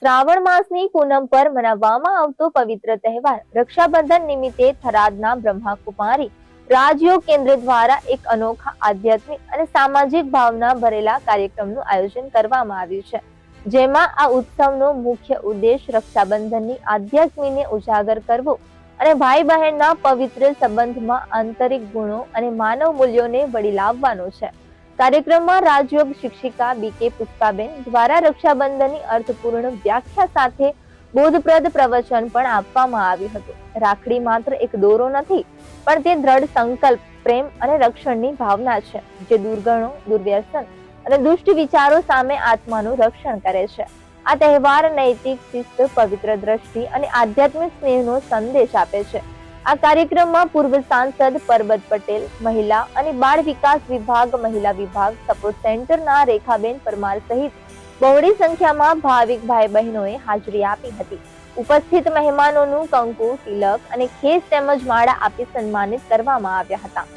શ્રાવણ માસની પૂનમ પર મનાવવામાં આવતો પવિત્ર તહેવાર રક્ષાબંધન નિમિત્તે થરાદના બ્રહ્માકુમારી રાજયોગ કેન્દ્ર દ્વારા એક અનોખા આધ્યાત્મિક અને સામાજિક ભાવના ભરેલા કાર્યક્રમનું આયોજન કરવામાં આવ્યું છે, જેમાં આ ઉત્સવનો મુખ્ય ઉદ્દેશ રક્ષાબંધનની આધ્યાત્મિકને ઉજાગર કરવો અને ભાઈ બહેનના પવિત્ર સંબંધમાં આંતરિક ગુણો અને માનવ મૂલ્યોને વળી લાવવાનો છે. કાર્યક્રમમાં રાજયોગ શિક્ષિકા બીકે પુષ્પાબેન દ્વારા રક્ષાબંધનની અર્થપૂર્ણ વ્યાખ્યા સાથે બોધપ્રદ પ્રવચન પણ આપવામાં આવ્યું હતું. રાખડી માત્ર એક દોરો નથી, પણ તે દ્રઢ સંકલ્પ, પ્રેમ અને રક્ષણની ભાવના છે, જે દુર્ગણો, દુર્વ્યસન અને દુષ્ટ વિચારો સામે આત્માનું રક્ષણ કરે છે. આ તહેવાર નૈતિક શિસ્ત, પવિત્ર દ્રષ્ટિ અને આધ્યાત્મિક સ્નેહનો સંદેશ આપે છે. આ કાર્યક્રમમાં પૂર્વ સાંસદ પરબત પટેલ, મહિલા અને બાળ વિકાસ વિભાગ, મહિલા વિભાગ સપોર્ટ સેન્ટરના રેખાબેન પરમાર સહિત બહોળી સંખ્યામાં ભાવિક ભાઈ બહેનોએ હાજરી આપી હતી. ઉપસ્થિત મહેમાનોનું કંકુ, તિલક અને ખેસ તેમજ માળા આપી સન્માનિત કરવામાં આવ્યા હતા.